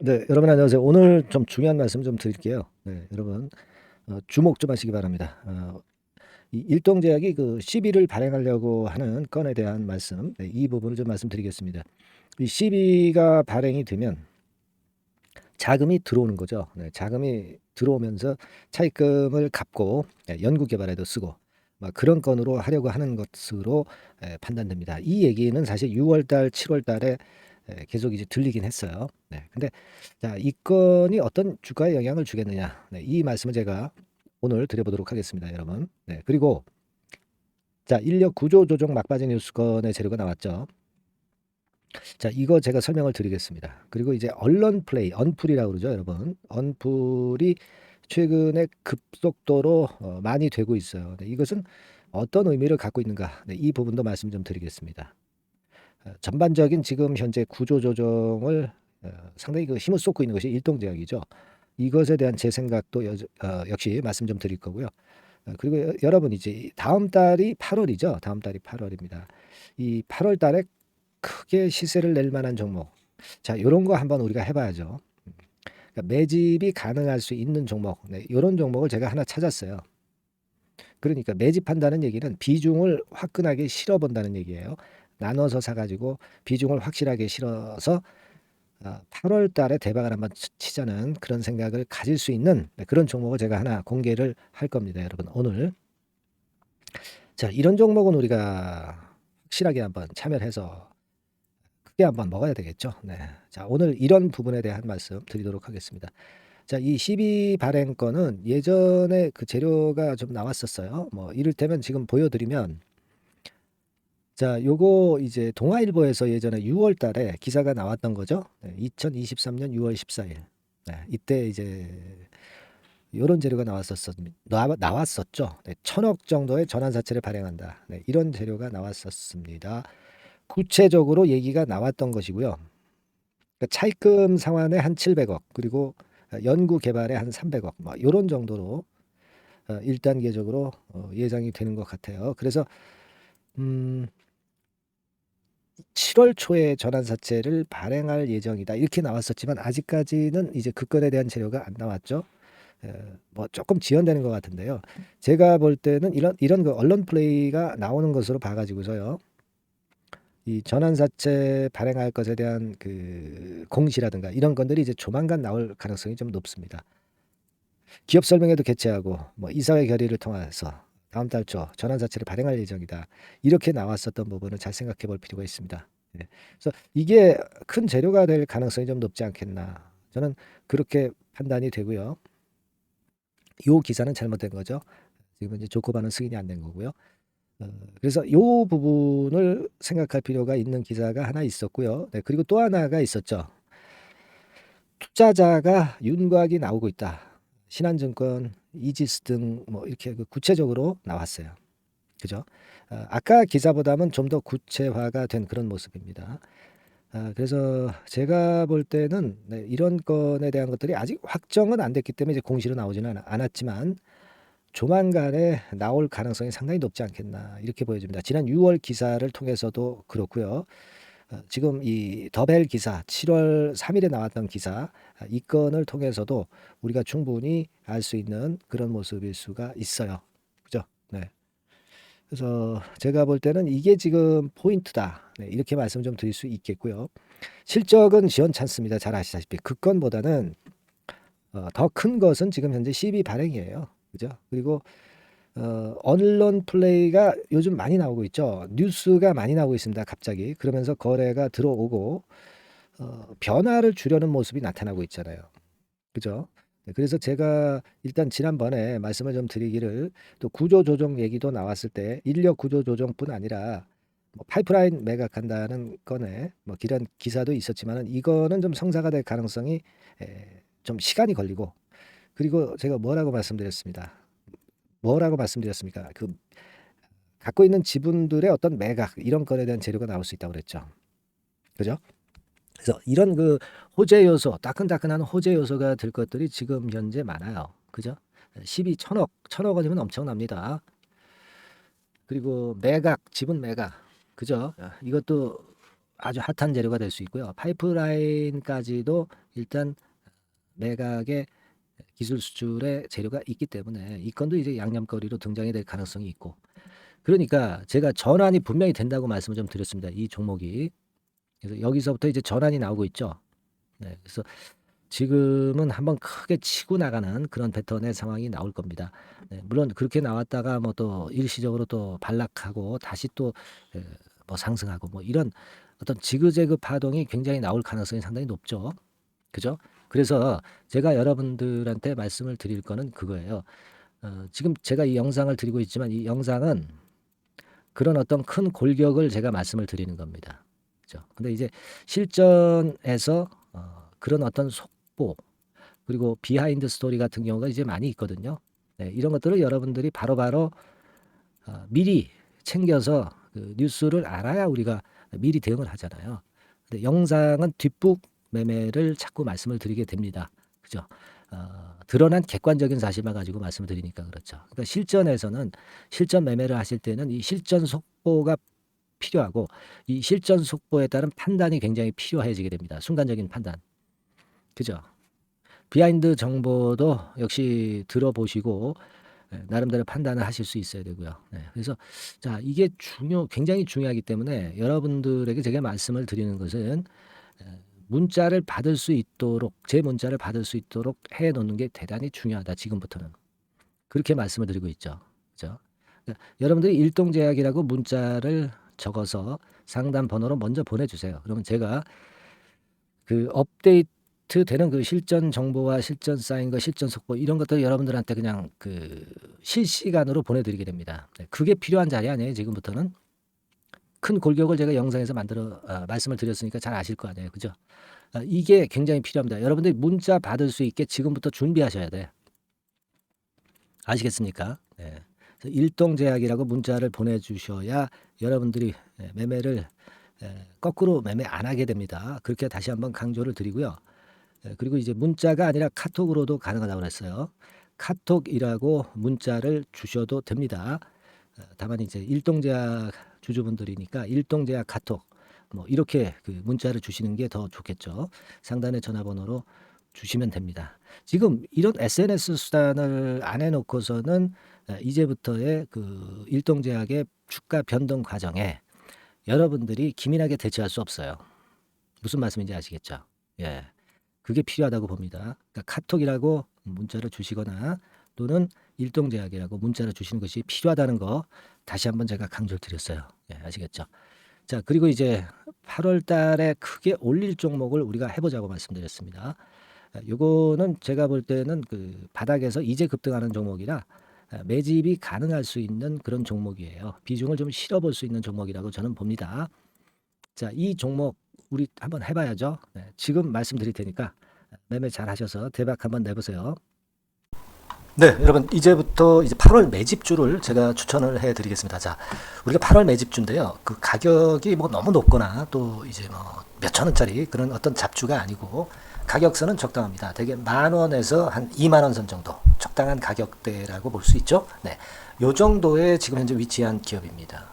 네, 여러분 안녕하세요. 오늘 좀 중요한 말씀 좀 드릴게요. 네, 여러분 주목 좀 하시기 바랍니다. 이 일동제약이 그 시비를 발행하려고 하는 건에 대한 말씀, 네, 이 부분을 좀 말씀드리겠습니다. 이 시비가 발행이 되면 자금이 들어오는 거죠. 네, 자금이 들어오면서 차입금을 갚고 연구 개발에도 쓰고 막 그런 건으로 하려고 하는 것으로 판단됩니다. 이 얘기는 사실 6월 달, 7월 달에 계속 이제 들리긴 했어요. 네. 근데 자, 이 건이 어떤 주가에 영향을 주겠느냐. 네, 이 말씀을 제가 오늘 드려보도록 하겠습니다, 여러분. 네. 그리고 자, 인력 구조 조정 막바지 뉴스건의 재료가 나왔죠. 자, 이거 제가 설명을 드리겠습니다. 그리고 이제 언론 플레이, 언플이라고 그러죠, 여러분. 언플이 최근에 급속도로 많이 되고 있어요. 네, 이것은 어떤 의미를 갖고 있는가? 네, 이 부분도 말씀 좀 드리겠습니다. 전반적인 지금 현재 구조 조정을 상당히 그 힘을 쏟고 있는 것이 일동제약이죠. 이것에 대한 제 생각도 역시 말씀 좀 드릴 거고요. 그리고 여러분 이제 다음 달이 8월이죠. 다음 달이 8월입니다. 이 8월 달에 크게 시세를 낼 만한 종목. 자, 요런 거 한번 우리가 해 봐야죠. 그러니까 매집이 가능할 수 있는 종목. 네, 요런 종목을 제가 하나 찾았어요. 그러니까 매집한다는 얘기는 비중을 화끈하게 실어 본다는 얘기예요. 나눠서 사 가지고 비중을 확실하게 실어서 8월 달에 대박을 한번 치자는 그런 생각을 가질 수 있는 그런 종목을 제가 하나 공개를 할 겁니다, 여러분. 오늘. 자, 이런 종목은 우리가 확실하게 한번 참여를 해서 크게 한번 먹어야 되겠죠. 네. 자, 오늘 이런 부분에 대한 말씀 드리도록 하겠습니다. 자, 이 CB 발행권은 예전에 그 재료가 좀 나왔었어요. 뭐 이를테면 지금 보여드리면 자, 요거 이제 동아일보에서 예전에 6월 달에 기사가 나왔던 거죠. 네, 2023년 6월 14일. 네, 이때 이제 요런 재료가 나왔었죠. 네, 1,000억 정도의 전환사채를 발행한다. 네, 이런 재료가 나왔었습니다. 구체적으로 얘기가 나왔던 것이고요. 그러니까 차입금 상환에 한 700억, 그리고 연구 개발에 한 300억, 뭐 요런 정도로 1단계적으로 예상이 되는 것 같아요. 그래서 음 7월 초에 전환사채를 발행할 예정이다. 이렇게 나왔었지만 아직까지는 이제 그 건에 대한 재료가 안 나왔죠. 뭐 조금 지연되는 것 같은데요. 제가 볼 때는 이런 그 언론 플레이가 나오는 것으로 봐 가지고서요. 이 전환사채 발행할 것에 대한 그 공시라든가 이런 것들이 이제 조만간 나올 가능성이 좀 높습니다. 기업 설명회도 개최하고 뭐 이사회 결의를 통해서 다음 달 초 전환사채를 발행할 예정이다. 이렇게 나왔었던 부분을 잘 생각해 볼 필요가 있습니다. 예. 그래서 이게 큰 재료가 될 가능성이 좀 높지 않겠나. 저는 그렇게 판단이 되고요. 요 기사는 잘못된 거죠. 지금 이제 조코바는 승인이 안 된 거고요. 그래서 요 부분을 생각할 필요가 있는 기사가 하나 있었고요. 네, 그리고 또 하나가 있었죠. 투자자가 윤곽이 나오고 있다. 신한증권, 이지스 등 뭐 이렇게 그 구체적으로 나왔어요. 그죠? 아까 기사보다는 좀 더 구체화가 된 그런 모습입니다. 그래서 제가 볼 때는 네, 이런 건에 대한 것들이 아직 확정은 안 됐기 때문에 이제 공시로 나오지는 않았지만 조만간에 나올 가능성이 상당히 높지 않겠나 이렇게 보여집니다. 지난 6월 기사를 통해서도 그렇고요. 지금 이 더벨 기사 7월 3일에 나왔던 기사 이 건을 통해서도 우리가 충분히 알 수 있는 그런 모습일 수가 있어요. 그죠? 네. 그래서 제가 볼 때는 이게 지금 포인트다. 네, 이렇게 말씀 좀 드릴 수 있겠고요. 실적은 시원찮습니다. 잘 아시다시피 그 건보다는 더 큰 것은 지금 현재 CB 발행이에요. 그죠? 그리고 언론 플레이가 요즘 많이 나오고 있죠. 뉴스가 많이 나오고 있습니다. 갑자기. 그러면서 거래가 들어오고 변화를 주려는 모습이 나타나고 있잖아요. 그죠? 네, 그래서 제가 일단 지난번에 말씀을 좀 드리기를 또 구조조정 얘기도 나왔을 때 인력 구조조정뿐 아니라 뭐 파이프라인 매각한다는 건에 뭐 이런 기사도 있었지만은 이거는 좀 성사가 될 가능성이 좀 시간이 걸리고 그리고 제가 뭐라고 말씀드렸습니까? 그 갖고 있는 지분들의 어떤 매각 이런 건에 대한 재료가 나올 수 있다고 그랬죠. 그죠? 그래서 이런 그 호재 요소, 따끈따끈한 호재 요소가 될 것들이 지금 현재 많아요. 그죠? 12 천억 원이면 엄청납니다. 그리고 매각, 지분 매각. 그죠? 이것도 아주 핫한 재료가 될 수 있고요. 파이프라인까지도 일단 매각의 기술 수출의 재료가 있기 때문에 이 건도 이제 양념거리로 등장이 될 가능성이 있고, 그러니까 제가 전환이 분명히 된다고 말씀을 좀 드렸습니다. 이 종목이. 그래서 여기서부터 이제 전환이 나오고 있죠. 네, 그래서 지금은 한번 크게 치고 나가는 그런 패턴의 상황이 나올 겁니다. 네, 물론 그렇게 나왔다가 뭐 또 일시적으로 또 반락하고 다시 또 뭐 상승하고 뭐 이런 어떤 지그재그 파동이 굉장히 나올 가능성이 상당히 높죠. 그죠? 그래서 제가 여러분들한테 말씀을 드릴 거는 그거예요. 지금 제가 이 영상을 드리고 있지만 이 영상은 그런 어떤 큰 골격을 제가 말씀을 드리는 겁니다. 그죠? 근데 이제 실전에서 그런 어떤 속보 그리고 비하인드 스토리 같은 경우가 이제 많이 있거든요. 네, 이런 것들을 여러분들이 바로바로 미리 챙겨서 그 뉴스를 알아야 우리가 미리 대응을 하잖아요. 근데 영상은 뒷북 매매를 자꾸 말씀을 드리게 됩니다. 그죠? 드러난 객관적인 사실만 가지고 말씀을 드리니까 그렇죠. 그러니까 실전에서는 실전 매매를 하실 때는 이 실전 속보가 필요하고 이 실전 속보에 따른 판단이 굉장히 필요해지게 됩니다. 순간적인 판단. 그죠? 비하인드 정보도 역시 들어보시고 나름대로 판단을 하실 수 있어야 되고요. 네, 그래서 자 이게 굉장히 중요하기 때문에 여러분들에게 제가 말씀을 드리는 것은 문자를 받을 수 있도록 제 문자를 받을 수 있도록 해 놓는 게 대단히 중요하다. 지금부터는 그렇게 말씀을 드리고 있죠. 그죠? 그러니까 여러분들이 일동제약이라고 문자를 적어서 상담 번호로 먼저 보내주세요. 그러면 제가 그 업데이트 되는 그 실전 정보와 실전 쌓인 거, 실전 속보 이런 것들 여러분들한테 그냥 그 실시간으로 보내드리게 됩니다. 네, 그게 필요한 자리 아니에요. 지금부터는 큰 골격을 제가 영상에서 말씀을 드렸으니까 잘 아실 거 아니에요. 그죠? 이게 굉장히 필요합니다. 여러분들이 문자 받을 수 있게 지금부터 준비하셔야 돼. 아시겠습니까? 네. 일동제약이라고 문자를 보내주셔야 여러분들이 매매를 거꾸로 매매 안 하게 됩니다. 그렇게 다시 한번 강조를 드리고요. 그리고 이제 문자가 아니라 카톡으로도 가능하다고 그랬어요. 카톡이라고 문자를 주셔도 됩니다. 다만 이제 일동제약 주주분들이니까 일동제약 카톡 뭐 이렇게 그 문자를 주시는 게 더 좋겠죠. 상단의 전화번호로 주시면 됩니다. 지금 이런 SNS 수단을 안 해놓고서는 이제부터의 그 일동제약의 주가 변동 과정에 여러분들이 기민하게 대처할 수 없어요. 무슨 말씀인지 아시겠죠? 예. 그게 필요하다고 봅니다. 그러니까 카톡이라고 문자를 주시거나 또는 일동제약이라고 문자를 주시는 것이 필요하다는 거 다시 한번 제가 강조를 드렸어요. 예, 아시겠죠? 자, 그리고 이제 8월 달에 크게 올릴 종목을 우리가 해보자고 말씀드렸습니다. 요거는 제가 볼 때는 그 바닥에서 이제 급등하는 종목이라 매집이 가능할 수 있는 그런 종목이에요. 비중을 좀 실어볼 수 있는 종목이라고 저는 봅니다. 자, 이 종목 우리 한번 해봐야죠. 네, 지금 말씀드릴 테니까 매매 잘 하셔서 대박 한번 내보세요. 네, 여러분 이제부터 이제 8월 매집주를 제가 추천을 해드리겠습니다. 자, 우리가 8월 매집주인데요. 그 가격이 뭐 너무 높거나 또 이제 뭐 몇천 원짜리 그런 어떤 잡주가 아니고 가격선은 적당합니다. 대개 10,000원에서 한 20,000원 선 정도 적당한 가격대라고 볼 수 있죠. 네, 요 정도에 지금 현재 위치한 기업입니다.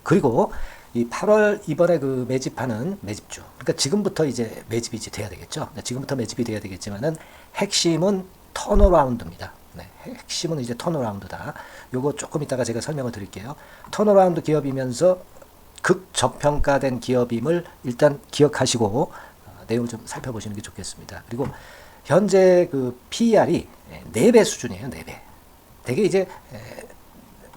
그리고 이 8월 이번에 그 매집하는 매집주, 그러니까 지금부터 이제 매집이 이제 돼야 되겠죠. 네, 지금부터 매집이 돼야 되겠지만은 핵심은 턴어라운드입니다. 네, 핵심은 이제 턴어라운드다. 요거 조금 이따가 제가 설명을 드릴게요. 턴어라운드 기업이면서 극저평가된 기업임을 일단 기억하시고 내용 좀 살펴보시는 게 좋겠습니다. 그리고 현재 그 PER이 4배 수준이에요. 4배. 되게 이제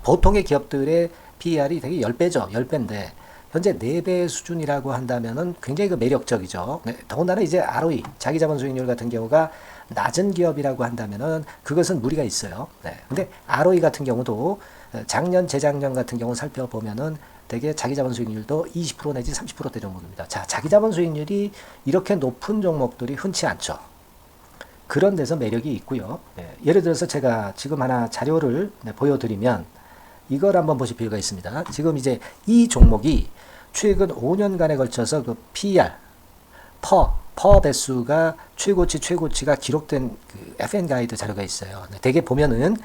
보통의 기업들의 PER이 되게 10배죠. 10배인데 현재 4배 수준이라고 한다면은 굉장히 그 매력적이죠. 네, 더군다나 이제 ROE, 자기자본 수익률 같은 경우가 낮은 기업이라고 한다면은 그것은 무리가 있어요. 네. 근데 ROE 같은 경우도 작년, 재작년 같은 경우 살펴보면은 되게 자기자본 수익률도 20% 내지 30%대 정도입니다. 자, 자기자본 수익률이 이렇게 높은 종목들이 흔치 않죠. 그런 데서 매력이 있고요. 네. 예를 들어서 제가 지금 하나 자료를 보여드리면 이걸 한번 보실 필요가 있습니다. 지금 이제 이 종목이 최근 5년간에 걸쳐서 그 PER, 퍼 배수가 최고치가 기록된 그 FN 가이드 자료가 있어요. 대개 보면은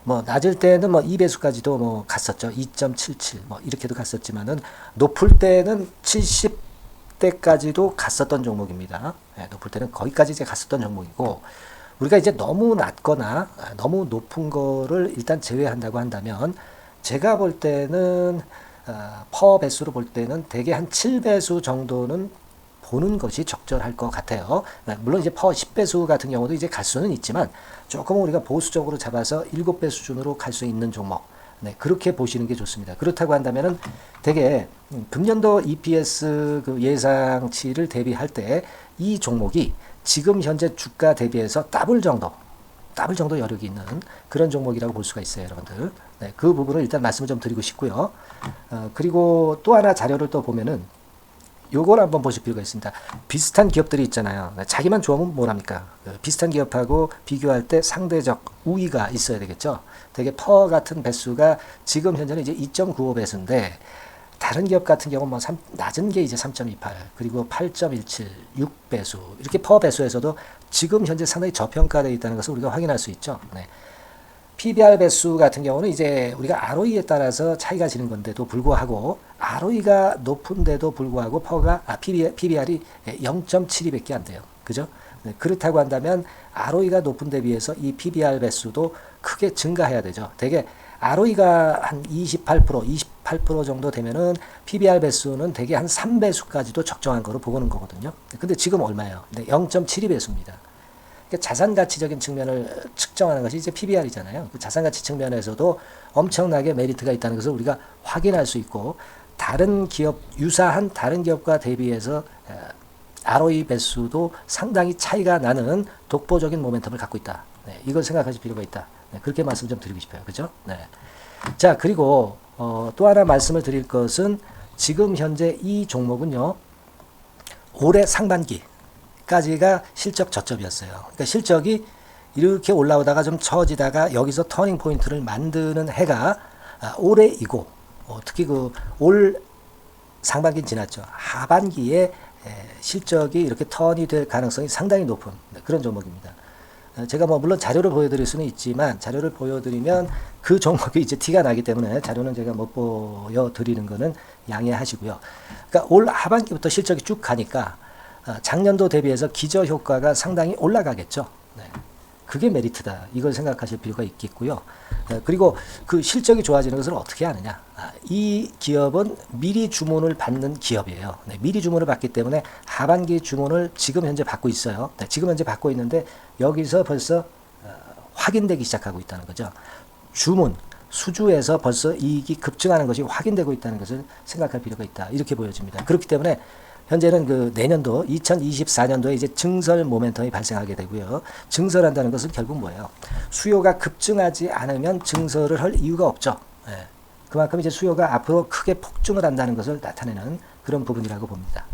뭐 낮을 때는 뭐 2배수까지도 뭐 갔었죠. 2.77 뭐 이렇게도 갔었지만은 높을 때는 70대 때까지도 갔었던 종목입니다. 높을 때는 거기까지 이제 갔었던 종목이고, 우리가 이제 너무 낮거나 너무 높은 거를 일단 제외한다고 한다면, 제가 볼 때는 퍼 배수로 볼 때는 대개 한 7배수 정도는 보는 것이 적절할 것 같아요. 물론 이제 퍼 10배수 같은 경우도 이제 갈 수는 있지만, 조금 우리가 보수적으로 잡아서 7배 수준으로 갈 수 있는 종목, 그렇게 보시는 게 좋습니다. 그렇다고 한다면은 되게 금년도 EPS 그 예상치를 대비할 때 이 종목이 지금 현재 주가 대비해서 더블 정도 여력이 있는 그런 종목이라고 볼 수가 있어요, 여러분들. 그 부분을 일단 말씀을 좀 드리고 싶고요. 그리고 또 하나 자료를 또 보면은 요걸 한번 보실 필요가 있습니다. 비슷한 기업들이 있잖아요. 자기만 좋으면 뭐랍니까? 비슷한 기업하고 비교할 때 상대적 우위가 있어야 되겠죠. 되게 퍼 같은 배수가 지금 현재는 이제 2.95배수인데, 다른 기업 같은 경우는 뭐 낮은 게 이제 3.28, 그리고 8.17, 6배수, 이렇게 퍼 배수에서도 지금 현재 상당히 저평가되어 있다는 것을 우리가 확인할 수 있죠. PBR 배수 같은 경우는 이제 우리가 ROE에 따라서 차이가 지는 건데도 불구하고, ROE가 높은데도 불구하고 PBR이 0.72밖에 안 돼요. 그죠? 그렇다고 한다면 ROE가 높은 데 비해서 이 PBR 배수도 크게 증가해야 되죠. 되게 ROE가 한 28% 정도 되면은 PBR 배수는 되게 한 3배수까지도 적정한 거로 보고는 거거든요. 근데 지금 얼마예요? 0.72배수입니다. 자산 가치적인 측면을 측정하는 것이 이제 PBR이잖아요. 그 자산 가치 측면에서도 엄청나게 메리트가 있다는 것을 우리가 확인할 수 있고, 다른 기업, 유사한 다른 기업과 대비해서 ROE 배수도 상당히 차이가 나는 독보적인 모멘텀을 갖고 있다. 이걸 생각하실 필요가 있다. 그렇게 말씀 좀 드리고 싶어요. 그죠? 자, 그리고 또 하나 말씀을 드릴 것은, 지금 현재 이 종목은요, 올해 상반기까지가 실적 저점이었어요. 그러니까 실적이 이렇게 올라오다가 좀 처지다가 여기서 터닝 포인트를 만드는 해가 올해이고, 특히 그 올 상반기는 지났죠. 하반기에 실적이 이렇게 턴이 될 가능성이 상당히 높은 그런 종목입니다. 제가 뭐 물론 자료를 보여드릴 수는 있지만, 자료를 보여드리면 그 종목이 이제 티가 나기 때문에 자료는 제가 못 보여드리는 거는 양해하시고요. 그러니까 올 하반기부터 실적이 쭉 가니까 작년도 대비해서 기저 효과가 상당히 올라가겠죠. 그게 메리트다. 이걸 생각하실 필요가 있겠고요. 그리고 그 실적이 좋아지는 것을 어떻게 아느냐. 이 기업은 미리 주문을 받는 기업이에요. 미리 주문을 받기 때문에 하반기 주문을 지금 현재 받고 있어요. 지금 현재 받고 있는데 여기서 벌써 확인되기 시작하고 있다는 거죠. 주문, 수주에서 벌써 이익이 급증하는 것이 확인되고 있다는 것을 생각할 필요가 있다. 이렇게 보여집니다. 그렇기 때문에 현재는 그 내년도 2024년도에 이제 증설 모멘텀이 발생하게 되고요. 증설한다는 것은 결국 뭐예요? 수요가 급증하지 않으면 증설을 할 이유가 없죠. 그만큼 이제 수요가 앞으로 크게 폭증을 한다는 것을 나타내는 그런 부분이라고 봅니다.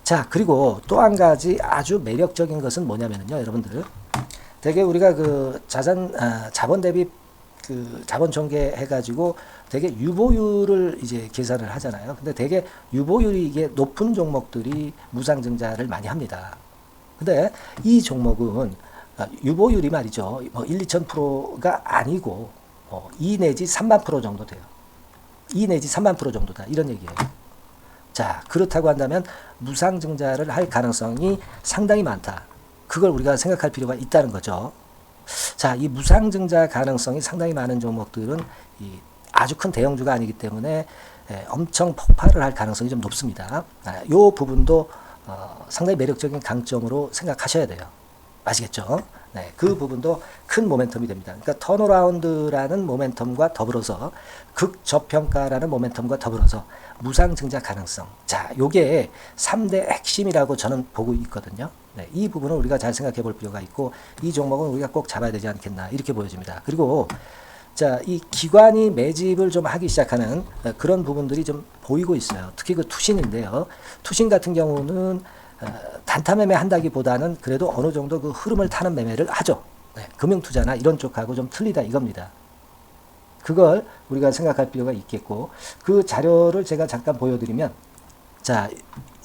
자, 그리고 또 한 가지 아주 매력적인 것은 뭐냐면요, 여러분들. 되게 우리가 그 자본 대비 그 자본 전개해가지고 되게 유보율을 이제 계산을 하잖아요. 근데 되게 유보율이 이게 높은 종목들이 무상증자를 많이 합니다. 근데 이 종목은 유보율이 말이죠. 뭐 1~2,000%가 아니고 2 내지 3만 프로 정도 돼요. 2 내지 3만 프로 정도다. 이런 얘기예요. 자, 그렇다고 한다면 무상증자를 할 가능성이 상당히 많다. 그걸 우리가 생각할 필요가 있다는 거죠. 자, 이 무상증자 가능성이 상당히 많은 종목들은 아주 큰 대형주가 아니기 때문에 엄청 폭발을 할 가능성이 좀 높습니다. 이 부분도 상당히 매력적인 강점으로 생각하셔야 돼요. 아시겠죠? 그 부분도 큰 모멘텀이 됩니다. 그러니까 턴어라운드라는 모멘텀과 더불어서 극저평가라는 모멘텀과 더불어서 무상증자 가능성. 자, 요게 3대 핵심이라고 저는 보고 있거든요. 이 부분을 우리가 잘 생각해 볼 필요가 있고, 이 종목은 우리가 꼭 잡아야 되지 않겠나 이렇게 보여집니다. 그리고 자, 이 기관이 매집을 좀 하기 시작하는 그런 부분들이 좀 보이고 있어요. 특히 그 투신인데요. 투신 같은 경우는 단타 매매 한다기보다는 그래도 어느 정도 그 흐름을 타는 매매를 하죠. 금융투자나 이런 쪽하고 좀 틀리다 이겁니다. 그걸 우리가 생각할 필요가 있겠고, 그 자료를 제가 잠깐 보여드리면, 자,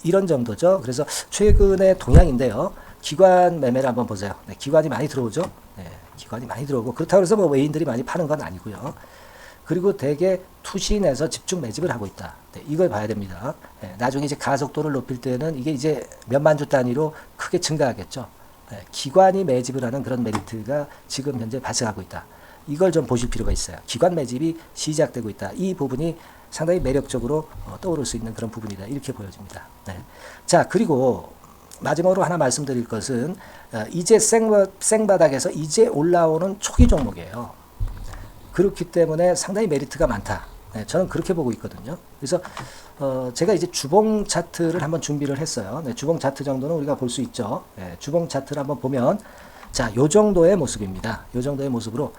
이런 정도죠. 그래서 최근의 동향인데요. 기관 매매를 한번 보세요. 기관이 많이 들어오죠. 기관이 많이 들어오고, 그렇다고 해서 뭐 외인들이 많이 파는 건 아니고요. 그리고 대개 투신해서 집중 매집을 하고 있다. 네, 이걸 봐야 됩니다. 네, 나중에 이제 가속도를 높일 때는 이게 이제 몇만 주 단위로 크게 증가하겠죠. 네, 기관이 매집을 하는 그런 메리트가 지금 현재 발생하고 있다. 이걸 좀 보실 필요가 있어요. 기관 매집이 시작되고 있다. 이 부분이 상당히 매력적으로 떠오를 수 있는 그런 부분이다. 이렇게 보여집니다. 네. 자, 그리고 마지막으로 하나 말씀드릴 것은 이제 생바닥에서 이제 올라오는 초기 종목이에요. 그렇기 때문에 상당히 메리트가 많다. 네, 저는 그렇게 보고 있거든요. 그래서 제가 이제 주봉 차트를 한번 준비를 했어요. 네, 주봉 차트 정도는 우리가 볼 수 있죠. 네, 주봉 차트를 한번 보면 자, 요 정도의 모습입니다. 요 정도의 모습으로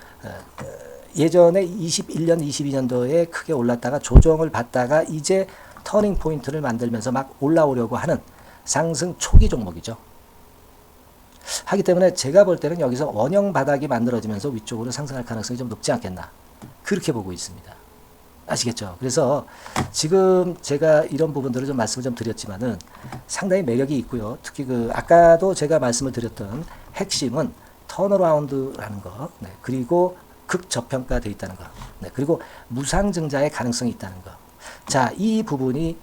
예전에 21년, 22년도에 크게 올랐다가 조정을 받다가 이제 터닝 포인트를 만들면서 막 올라오려고 하는 상승 초기 종목이죠. 하기 때문에 제가 볼 때는 여기서 원형 바닥이 만들어지면서 위쪽으로 상승할 가능성이 좀 높지 않겠나. 그렇게 보고 있습니다. 아시겠죠? 그래서 지금 제가 이런 부분들을 좀 말씀을 좀 드렸지만은 상당히 매력이 있고요. 특히 그 아까도 제가 말씀을 드렸던 핵심은 턴어라운드라는 거, 네, 그리고 극저평가되어 있다는 거, 네, 그리고 무상증자의 가능성이 있다는 거. 자, 이 부분이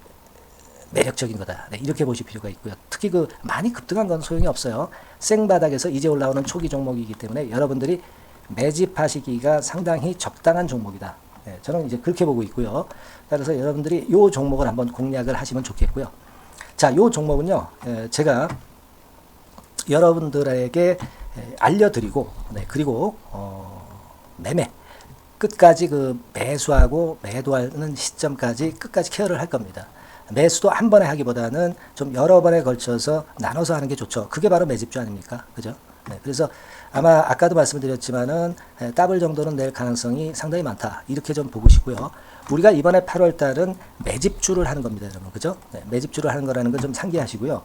매력적인 거다. 네, 이렇게 보실 필요가 있고요. 특히 그 많이 급등한 건 소용이 없어요. 생바닥에서 이제 올라오는 초기 종목이기 때문에 여러분들이 매집하시기가 상당히 적당한 종목이다. 네, 저는 이제 그렇게 보고 있고요. 따라서 여러분들이 이 종목을 한번 공략을 하시면 좋겠고요. 자, 이 종목은요, 제가 여러분들에게 알려드리고, 네, 그리고 매매 끝까지 그 매수하고 매도하는 시점까지 끝까지 케어를 할 겁니다. 매수도 한 번에 하기보다는 좀 여러 번에 걸쳐서 나눠서 하는 게 좋죠. 그게 바로 매집주 아닙니까? 그죠? 네, 그래서 아마 아까도 말씀드렸지만은 더블 정도는 낼 가능성이 상당히 많다. 이렇게 좀 보시고요. 우리가 이번에 8월 달은 매집주를 하는 겁니다, 여러분. 그죠? 네, 매집주를 하는 거라는 걸 좀 상기하시고요.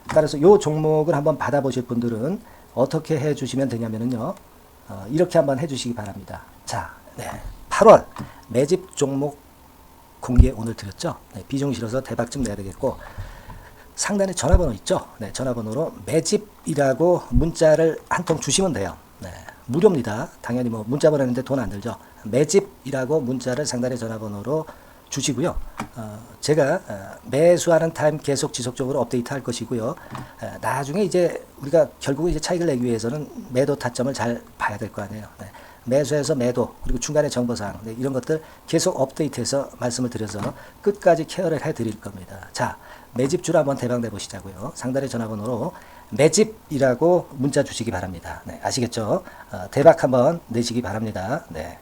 따라서 이 종목을 한번 받아보실 분들은 어떻게 해 주시면 되냐면요. 이렇게 한번 해 주시기 바랍니다. 자, 네, 8월 매집 종목 공개 오늘 드렸죠. 네, 비중 실어서 대박 좀 내야 되겠고 상단에 전화번호 있죠. 네, 전화번호로 매집이라고 문자를 한 통 주시면 돼요. 네, 무료입니다. 당연히 뭐 문자 보내는데 돈 안 들죠. 매집이라고 문자를 상단의 전화번호로 주시고요. 제가 매수하는 타임 계속 지속적으로 업데이트 할 것이고요. 나중에 이제 우리가 결국 이제 차익을 내기 위해서는 매도 타점을 잘 봐야 될 거 아니에요. 네. 매수해서 매도 그리고 중간에 정보사항, 네, 이런 것들 계속 업데이트해서 말씀을 드려서 끝까지 케어를 해드릴 겁니다. 자, 매집주로 한번 대박 내보시자고요. 상단의 전화번호로 매집이라고 문자 주시기 바랍니다. 네, 아시겠죠? 대박 한번 내시기 바랍니다. 네.